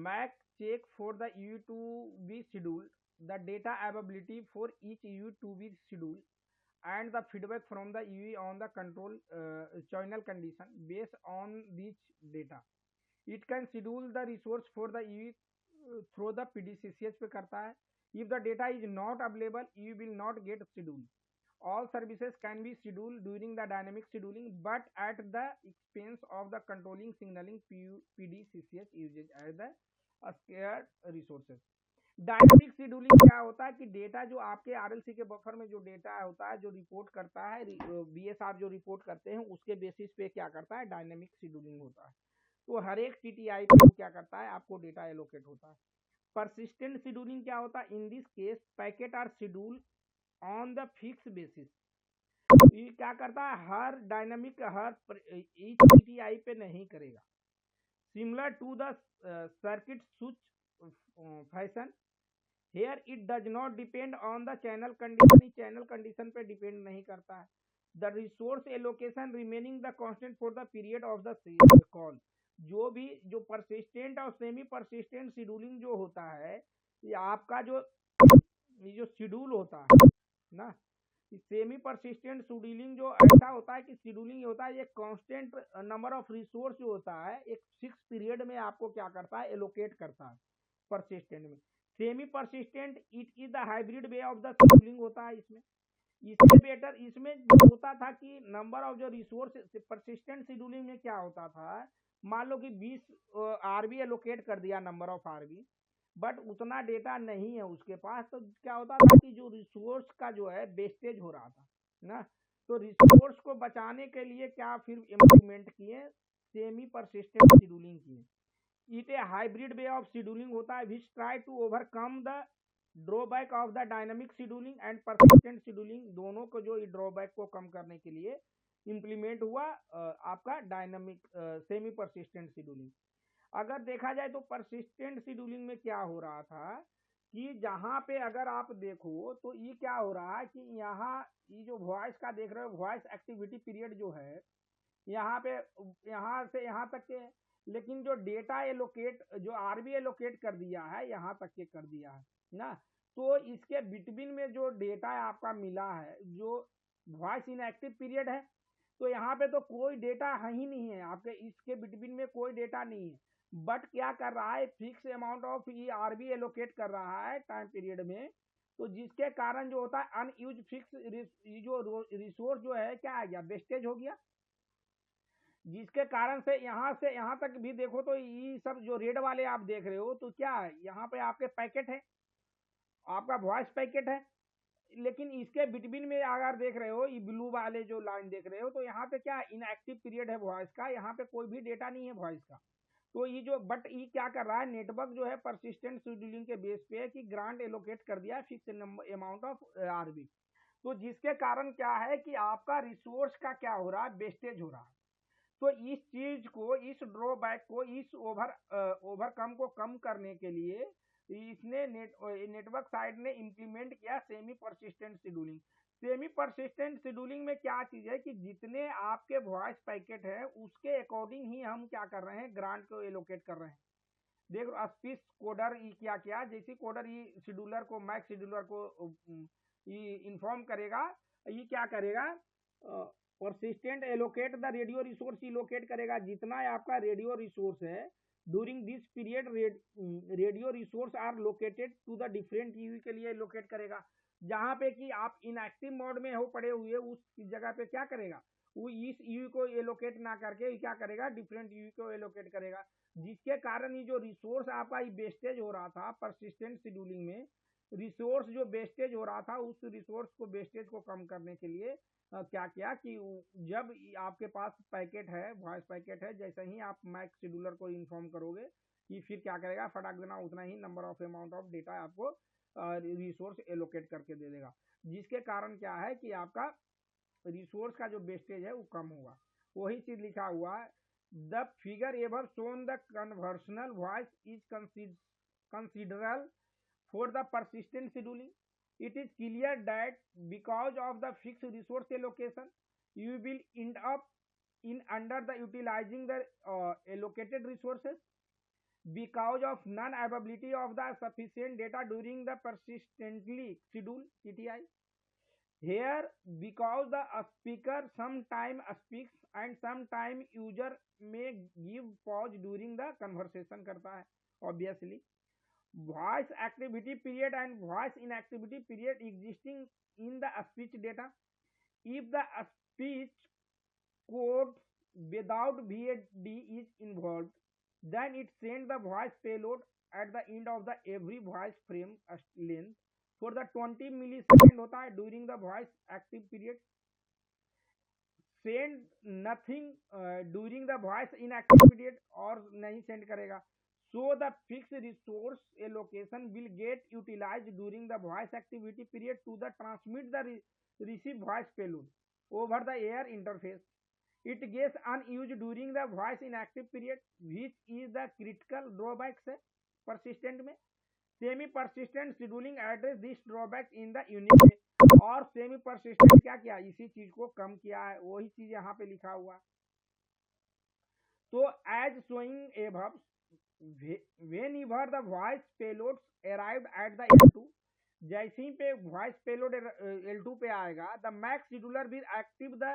MAC check for the EU to be scheduled, the data availability for each EU to be scheduled and the feedback from the UE on the control channel condition based on this data. It can schedule the resource for the UE through the PDCCH पे करता है। If the data is not available, EU will not get scheduled. All services can be scheduled during the dynamic scheduling, but at the expense of the controlling signaling PDCCH usage as the scarce resources. Dynamic scheduling क्या होता है कि data जो आपके RLC के buffer में जो data होता है, जो रिपोर्ट करता है, बीएसआर जो रिपोर्ट करते हैं उसके बेसिस पे क्या करता है, डायनेमिक शेड्यूलिंग होता है। तो हर एक टीटीआई पे क्या करता है, आपको डेटा एलोकेट होता है। परसिस्टेंट शेड्यूलिंग क्या होता है, in this case packet are schedule on the fix basis. ये क्या करता है, हर डायनेमिक हर ईच टीटीआई पे नहीं करेगा। Similar to the circuit switch fashion, here it does not depend on the channel condition, channel condition पे डिपेंड नहीं करता है। The resource allocation remaining the constant for the period of the call. जो भी जो परसिस्टेंट और semi persistent scheduling जो होता है, ये आपका जो शेड्यूल होता है ना, सेमी परसिस्टेंट शेड्यूलिंग जो ऐसा होता है कि शेड्यूलिंग होता है, ये कांस्टेंट नंबर ऑफ रिसोर्स जो होता है एक फिक्स पीरियड में आपको क्या करता है, एलोकेट करता है परसिस्टेंट में। Semi persistent it is the hybrid way of the scheduling होता है। इससे बेटर इसमें जो होता था कि नंबर ऑफ जो रिसोर्स, परसिस्टेंट शेड्यूलिंग में क्या होता था, मान लो कि 20 आरबी एलोकेट कर दिया, नंबर ऑफ आरबी, बट उतना डेटा नहीं है उसके पास, तो क्या होता था कि जो रिसोर्स का जो है वेस्टेज हो रहा था ना। तो रिसोर्स को बचाने के लिए क्या फिर इम्प्लीमेंट किए, सेमी परसिस्टेंट शेड्यूलिंग किए। It a hybrid way of scheduling होता है which try to overcome the drawback of the dynamic scheduling and persistent scheduling. दोनों को जो ड्रॉबैक को कम करने के लिए इंप्लीमेंट हुआ आपका डायनामिक सेमी परसिस्टेंट शेड्यूलिंग। अगर देखा जाए तो परसिस्टेंट शेड्यूलिंग में क्या हो रहा था कि जहाँ पे अगर आप देखो तो ये क्या हो रहा है कि यहाँ ये जो वॉइस का देख रहे हो, वॉइस एक्टिविटी पीरियड जो है यहाँ पे यहाँ से यहाँ तक के, लेकिन जो डेटा एलोकेट जो आरबी एलोकेट कर दिया है यहाँ तक के कर दिया है ना। तो इसके बिटवीन में जो डेटा आपका मिला है, जो वॉइस इनएक्टिव पीरियड है, तो यहाँ पे तो कोई डेटा है ही नहीं है आपके, इसके बिटवीन में कोई डेटा नहीं है। बट क्या कर रहा है, fix amount of E RB allocate कर रहा है टाइम पीरियड में। तो जिसके कारण जो होता है अनयूज फिक्स जो रिसोर्स जो है क्या आ गया, वेस्टेज हो गया। जिसके कारण से यहाँ तक भी देखो तो ये सब जो रेड वाले आप देख रहे हो तो क्या है, यहाँ पे आपके पैकेट है, आपका वॉइस पैकेट है। लेकिन इसके बिटवीन में अगर देख रहे हो ये ब्लू वाले जो लाइन देख रहे हो तो यहाँ पे क्या इनएक्टिव पीरियड है वॉइस का, यहाँ पे कोई भी डेटा नहीं है वॉइस का। तो ये जो बट ये क्या कर रहा है, नेटवर्क जो है परसिस्टेंट शेड्यूलिंग के बेस पे है कि ग्रांट एलोकेट कर दिया फिक्स अमाउंट ऑफ आरबी। तो जिसके कारण क्या है कि आपका रिसोर्स का क्या हो रहा है, वेस्टेज हो रहा है। तो इस चीज को, इस ड्रॉबैक को, इस ओवरकम को कम करने के लिए इसने नेटवर्क साइड ने इंप्लीमेंट किया semi persistent scheduling. Semi persistent scheduling में क्या चीज है कि जितने आपके वॉइस पैकेट है उसके अकॉर्डिंग ही हम क्या कर रहे हैं, ग्रांट को एलोकेट कर रहे हैं। देख स्पीच कोडर ये क्या किया, जैसे कोडर ये शेड्यूलर को, मैक शेड्यूलर को ये इन्फॉर्म करेगा, ये क्या करेगा, persistent allocate the radio resource allocate करेगा। जितना आपका रेडियो रिसोर्स है during this period radio resource are located to the different UE के लिए लोकेट करेगा। जहाँ पे कि आप इनएक्टिव मोड में हो पड़े हुए उस जगह पे क्या करेगा, वो इस यूवी को एलोकेट ना करके क्या करेगा, डिफरेंट यूवी को एलोकेट करेगा। जिसके कारण ये जो रिसोर्स आपका वेस्टेज हो रहा था परसिस्टेंट शेड्यूलिंग में, रिसोर्स जो वेस्टेज हो रहा था उस रिसोर्स को वेस्टेज को कम करने के लिए क्या किया कि जब आपके पास पैकेट है, वॉइस पैकेट है, जैसे ही आप मैक शेड्यूलर को इन्फॉर्म करोगे कि फिर क्या करेगा, फटाक देना उतना ही number of amount of data आपको रिसोर्स एलोकेट करके दे देगा। जिसके कारण क्या है कि आपका रिसोर्स का जो वेस्टेज है वो कम होगा। वही चीज लिखा हुआ है, the figure ever shown the conversational voice is considered for the persistent scheduling. It is clear that because of the fixed resource allocation, you will end up in under the utilizing the allocated resources because of non-availability of the sufficient data during the persistently scheduled TTI. Here, because the speaker sometime speaks and sometime user may give pause during the conversation करता है obviously. Voice activity period and voice inactivity period existing in the speech data. If the speech code without VAD is involved, then it sends the voice payload at the end of the every voice frame length for the 20 millisecond होता है during the voice active period. Send nothing during the voice inactive period और नहीं send करेगा। So the fixed resource allocation will get utilized during the voice activity period to the transmit the receive voice payload over the air interface. It gets unused during the voice inactive period, which is the critical drawback से persistent में। Semi persistent scheduling address this drawback in the unit में, और semi persistent क्या किया, इसी चीज को कम किया है, वही चीज यहाँ पे लिखा हुआ। तो as showing above, whenever the voice payloads arrived at the L2, जैसे ही पे वॉइस पेलोड L2 पे आएगा, the max scheduler will active the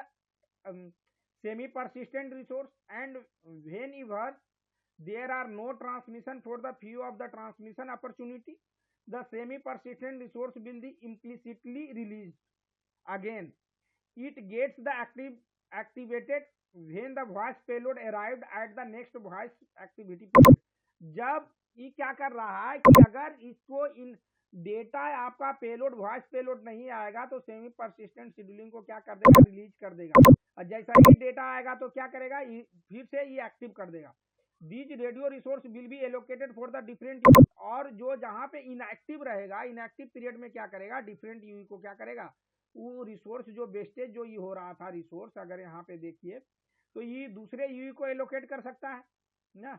semi persistent resource, and whenever there are no transmission for the few of the transmission opportunity, the semi persistent resource will be implicitly released again. It gets the activated when the voice payload arrived at the next voice activity period. जब ये क्या कर रहा है कि अगर इसको इन data आपका पेलोड वॉइस पेलोड नहीं आएगा तो सेमी परसिस्टेंट शेड्यूलिंग को क्या कर देगा, रिलीज कर देगा। और जैसा ही डेटा आएगा तो क्या करेगा, फिर से ये एक्टिव कर देगा। These radio resource will be allocated for the different, और जो जहाँ पे इनएक्टिव रहेगा, इनएक्टिव पीरियड में क्या करेगा, डिफरेंट यूई को क्या करेगा, वो रिसोर्स जो वेस्टेज जो ये हो रहा था रिसोर्स, अगर यहाँ पे देखिए तो ये दूसरे यूई को एलोकेट कर सकता है ना,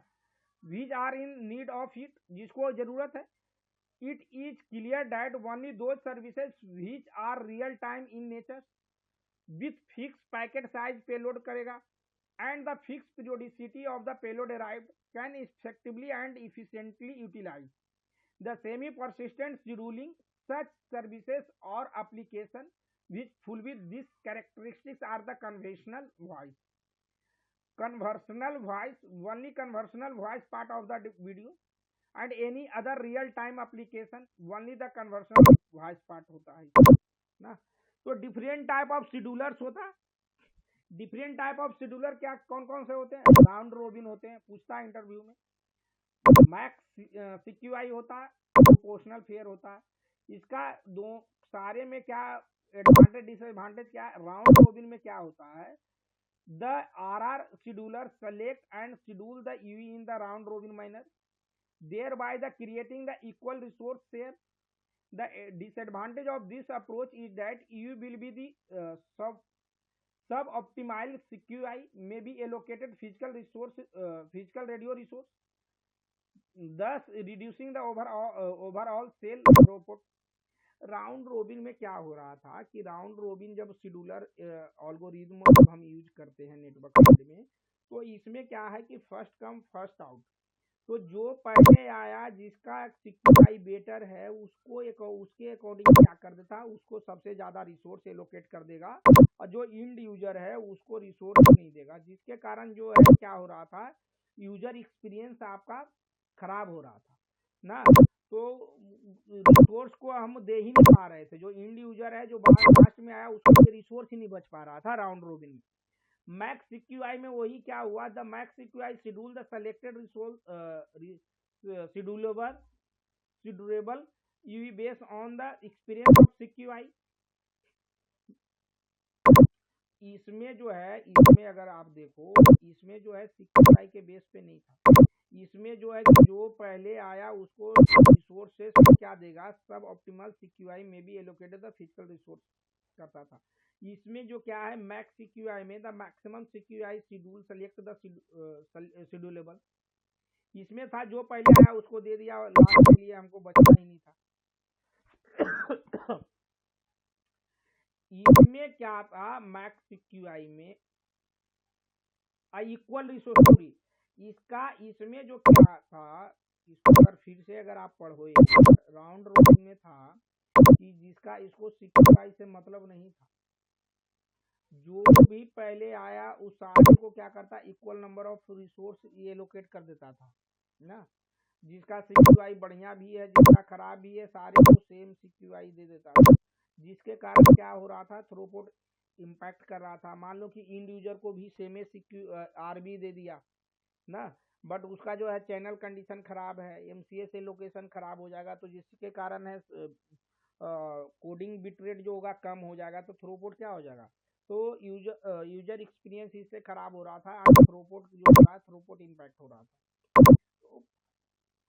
which are in need of it, जिसको जरूरत है। It is clear that only those services which are real time in nature with fix packet size payload करेगा and the fixed periodicity of the payload arrived can effectively and efficiently utilize the semi-persistent scheduling. Such services or application which fulfill these characteristics are the conversational voice, only conversational voice part of the video, and any other real time application only the conversational voice part होता है ना। तो different type of schedulers होता है। Different type of scheduler क्या कौन कौन से होते हैं, राउंड रोबिन होते हैं, पूछता है इंटरव्यू में। मैक्स सीक्यूआई होता है, प्रोपोर्शनल फेयर होता है। इसका दो सारे में क्या एडवांटेज डिसएडवांटेज क्या है, राउंड रोबिन में क्या होता है, the R scheduler select and schedule the UE in the round robin manner, thereby the creating the equal resource share. The disadvantage of this approach is that you will be the suboptimal CQI may be allocated physical radio resource, thus reducing the overall cell throughput. Round robin में क्या हो रहा था कि round robin जब scheduler algorithm जब हम use करते हैं नेटवर्क में, तो इसमें क्या है कि फर्स्ट कम फर्स्ट आउट, तो जो पहले आया जिसका सीक्यूआई बेटर है उसको उसके अकॉर्डिंग क्या कर देता, उसको सबसे ज्यादा रिसोर्स एलोकेट कर देगा, और जो इंड यूजर है उसको रिसोर्स नहीं देगा, जिसके कारण जो है क्या हो रहा था, यूजर एक्सपीरियंस आपका खराब हो रहा था ना। तो रिसोर्स को हम दे ही नहीं पा रहे थे, जो इंड यूजर है जो लास्ट में आया उसको रिसोर्स ही नहीं बच पा रहा था राउंड रोबिन में। मैक्स सीक्यूआई में वही क्या हुआ, the max CQI schedule the selected schedulable UE based on the experience of CQI. इसमें जो है, इसमें अगर आप देखो, इसमें जो है सीक्यूआई के बेस पे नहीं था, इसमें जो है कि जो पहले आया उसको रिसोर्सेस क्या देगा, सब ऑप्टिमल सीक्यूआई में भी एलोकेटेड द फिजिकल रिसोर्स करता था। इसमें जो क्या है, मैक्स सीक्यूआई में the maximum CQI schedule select the schedulable, इसमें था जो पहले आया उसको दे दिया, लास्ट के लिए हमको बचना ही नहीं था। इसमें क्या था, मैक्स सीक्यूआई में इक्वल रिसोर्स स्टोरी, इसका इसमें जो क्या था, इसको अगर फिर से अगर आप पढ़ो, राउंड रोबिन में था कि जिसका इसको सीक्यूआई से मतलब नहीं था, जो भी पहले आया उस सारे को क्या करता, इक्वल नंबर ऑफ रिसोर्स ये एलोकेट कर देता था ना, जिसका सीक्यूआई बढ़िया भी है जिसका खराब भी है, सारे को सेम सीक्यूआई दे देता था, जिसके कारण क्या हो रहा था, थ्रूपुट इम्पैक्ट कर रहा था। मान लो कि इंड यूजर को भी सेम आरबी दे दिया ना, बट उसका जो है चैनल कंडीशन खराब है, एमसीएस लोकेशन खराब हो जाएगा, तो जिसके कारण है कोडिंग बिट रेट जो होगा कम हो जाएगा, तो थ्रूपुट क्या हो जाएगा, तो यूजर एक्सपीरियंस इससे खराब हो रहा था, थ्रूपुट जो हो रहा है थ्रूपुट इम्पैक्ट हो रहा था।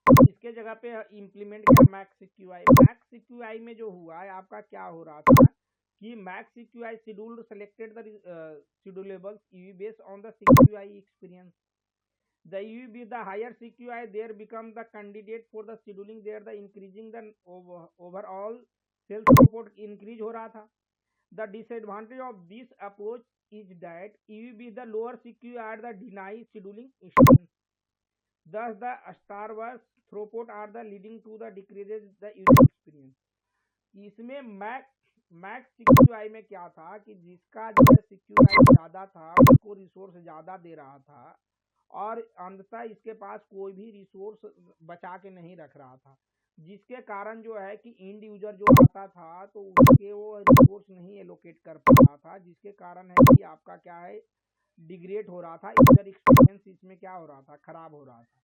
तो इसके जगह पे इम्प्लीमेंट किया मैक्स सीक्यूआई। मैक्स सीक्यूआई में जो हुआ है आपका क्या हो रहा था कि max CQI scheduled selected the schedulable UE based on the CQI experience, the UV with the higher CQI there become the candidate for the scheduling, there the increasing the overall sales support increase हो रहा था। The disadvantage of this approach is that UV with the lower CQI are the deny scheduling instance, thus the starburst throughput are the leading to the decreases the user experience। इसमें max CQI में क्या था कि जिसका जो है सीक्यूआई ज्यादा था उसको रिसोर्स ज्यादा दे रहा था, और अंततः इसके पास कोई भी रिसोर्स बचा के नहीं रख रहा था, जिसके कारण जो है कि इंड यूजर जो आता था तो उसके वो रिसोर्स नहीं एलोकेट कर पा रहा था, जिसके कारण है कि आपका क्या है, डिग्रेड हो रहा था, यूजर एक्सपीरियंस इसमें क्या हो रहा था, खराब हो रहा था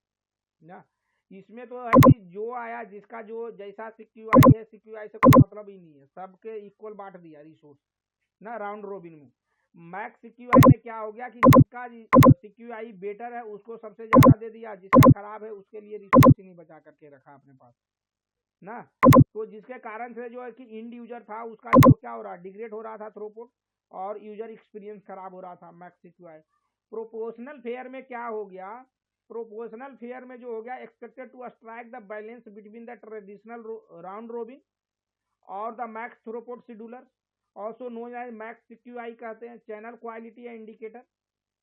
ना। इसमें तो है कि जो आया जिसका जो जैसा सीक्यूआई है, सीक्यूआई से कोई मतलब ही नहीं है, सबके इक्वल बांट दिया रिसोर्स ना राउंड रोबिन में। मैक्स सीक्यूआई में क्या हो गया कि जिसका सीक्यूआई बेटर है उसको सबसे ज्यादा दे दिया, जिसका खराब है उसके लिए रिसोर्स ही नहीं बचा करके रखा अपने पास ना। तो जिसके कारण से जो है कि इंड यूजर था उसका जो क्या हो रहा, डिग्रेड हो रहा था थ्रूपुट, और यूजर एक्सपीरियंस खराब हो रहा था मैक्स सीक्यूआई। प्रोपोर्शनल फेयर में क्या हो गया, प्रोपोर्शनल फेयर में जो हो गया, expected to strike the balance between the traditional round robin और the max throughput scheduler, also known as max CQI कहते हैं, चैनल क्वालिटी या इंडिकेटर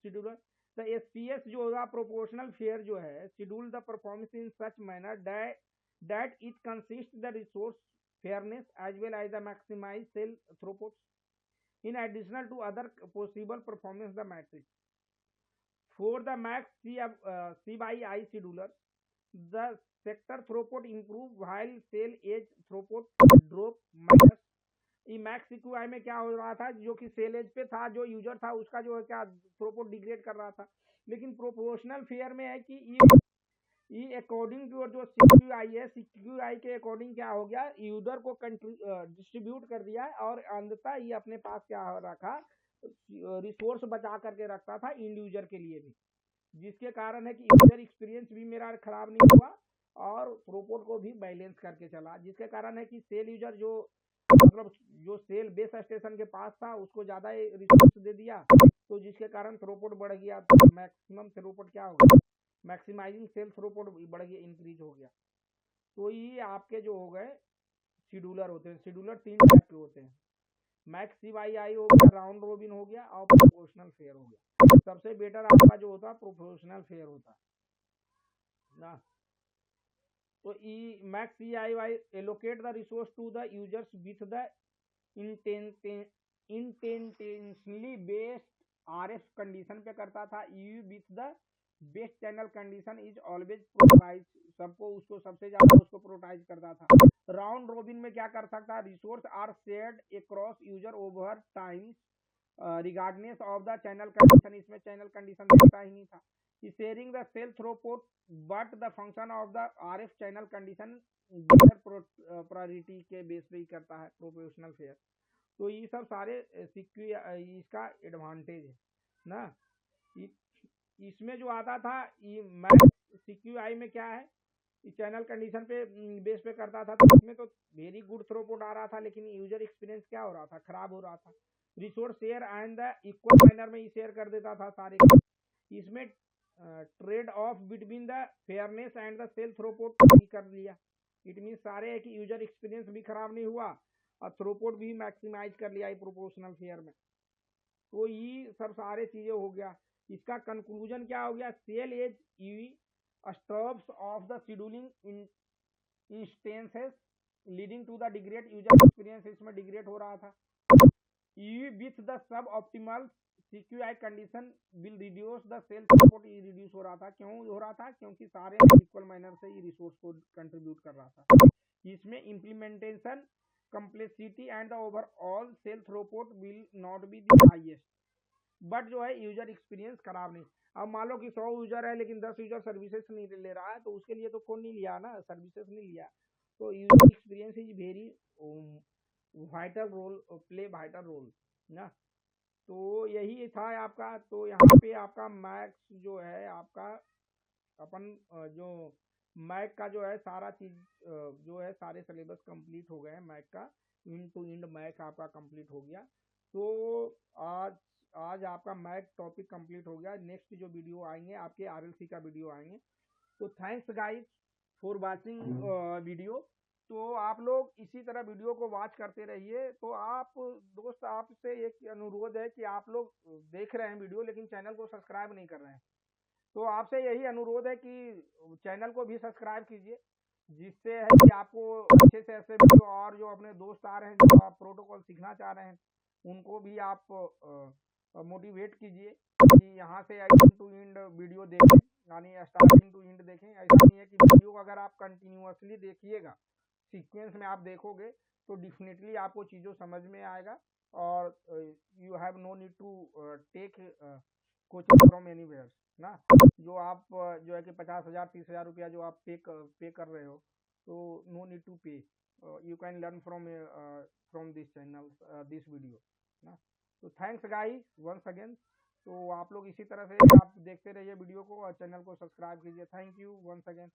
शेड्यूलर। द एसपीएस जो होगा प्रोपोर्शनल फेयर जो है, schedule the performance in such manner that it consists the resource fairness as well as the maximize cell throughput in addition to other possible performance the matrix. For the max C by I scheduler, the sector throughput improve while cell edge throughput drop minus। ये max CQI में क्या हो रहा था, जो कि cell as पे था, जो यूजर था उसका जो है क्या थ्रूपुट डिग्रेड कर रहा था। लेकिन प्रोपोर्शनल फेयर में है कि ये अकॉर्डिंग टू जो सीक्यूआई है, सीक्यूआई के अकॉर्डिंग क्या हो गया, यूजर को डिस्ट्रीब्यूट कर दिया और अंततः ये अपने पास क्या रखा, रिसोर्स बचा करके रखता था इंड यूजर के लिए भी, जिसके कारण है कि यूजर एक्सपीरियंस भी मेरा खराब नहीं हुआ और थ्रूपुट को भी बैलेंस करके चला, जिसके कारण है कि सेल यूजर जो मतलब जो सेल बेस स्टेशन के पास था उसको ज्यादा रिसोर्स दे दिया, तो जिसके कारण थ्रूपुट बढ़ गया, तो मैक्सिमम थ्रूपुट क्या हो गया, मैक्सिमाइजिंग सेल थ्रूपुट बढ़ गया, इंक्रीज हो गया। तो ये आपके जो हो गए शेड्यूलर होते हैं। शेड्यूलर तीन टाइप के होते हैं, मैक्स सीवाई हो गया, राउंड रोबिन हो गया और प्रोपोर्शनल फेयर हो गया। सबसे बेटर आपका जो होता है प्रोपोर्शनल फेयर होता है ना। तो E max CI allocate the resource to the users with the intentionally based RF condition पे करता था। You with the best channel condition is always prioritize, सबको उसको सबसे ज्यादा उसको प्रोटाइज करता था। राउंड रोबिन में क्या कर सकता है, resource are shared across user over time regardless of the channel condition, इसमें चैनल कंडीशन देखता ही नहीं था। Sharing the cell throughput but the function of the RF channel condition priority के बेस पे ही करता है प्रोपोर्शनल फेयर। तो ये सब सारे इसका एडवांटेज है ना। इसमें जो आता था ये मैक्स सीक्यूआई में क्या है, चैनल कंडीशन पे बेस पे करता था, तो इसमें तो वेरी गुड थ्रूपुट आ रहा था, लेकिन यूजर एक्सपीरियंस क्या हो रहा था, खराब हो रहा था। Resource share and the equal manner में ही शेयर कर देता था सारे। इसमें trade off between the fairness and the cell throughput भी कर लिया। इट मीन सारे है कि यूजर एक्सपीरियंस भी खराब नहीं हुआ और थ्रूपुट भी मैक्सिमाइज कर लिया प्रोपोर्शनल फेयर में। तो ये सब सारे चीजें हो गया। इसका कंक्लूजन क्या हो गया, cell edge E stops of the scheduling instances leading to the degrade user experience, इसमें डिग्रेड हो रहा था। E with the sub optimal CQI condition will reduce the cell throughput, ये रिड्यूस हो रहा था। क्यों हो रहा था, क्योंकि सारे इक्वल मैनर से ये रिसोर्स को कंट्रीब्यूट कर रहा था। इसमें implementation complexity and the overall cell throughput will not be the highest, but जो है यूजर एक्सपीरियंस खराब नहीं। अब मान लो कि 100 यूजर है लेकिन 10 यूजर सर्विसेज नहीं ले रहा है, तो उसके लिए तो कौन नहीं लिया ना, सर्विसेज नहीं लिया। तो user experience is very vital role, play vital role ना। तो यही था आपका। तो यहाँ पे आपका मैक्स जो है आपका अपन जो मैक का जो है सारा चीज जो है सारे सिलेबस कंप्लीट हो गए हैं मैक का, इंड टू इंड मैक आपका कंप्लीट हो गया। तो आज आज आपका मैक टॉपिक कंप्लीट हो गया। नेक्स्ट जो वीडियो आएंगे आपके आरएलसी का वीडियो आएंगे। तो thanks guys for watching video. तो आप लोग इसी तरह वीडियो को वॉच करते रहिए। तो आप दोस्त, आपसे एक अनुरोध है कि आप लोग देख रहे हैं वीडियो लेकिन चैनल को सब्सक्राइब नहीं कर रहे हैं, तो आपसे यही अनुरोध है कि चैनल को भी सब्सक्राइब कीजिए, जिससे है कि आपको अच्छे से ऐसे वीडियो, और जो अपने दोस्त आ रहे हैं जो आप प्रोटोकॉल सीखना चाह रहे हैं उनको भी आप मोटिवेट कीजिए कि यहाँ से एंड टू एंड वीडियो देखें, यानी स्टार्टिंग टू एंड देखें। ऐसा नहीं है कि वीडियो को अगर आप कंटिन्यूअसली देखिएगा, सीक्वेंस में आप देखोगे तो डेफिनेटली आपको चीज़ों समझ में आएगा, और you have no need to take coaching from anywhere ना। जो आप जो है कि 50,000 30,000 रुपया जो आप पे कर रहे हो, तो नो नीड टू पे, you can learn from this channel, this video ना। तो थैंक्स गाइस वंस अगेन। तो आप लोग इसी तरह से आप देखते रहिए वीडियो को और चैनल को सब्सक्राइब कीजिए। Thank you once again.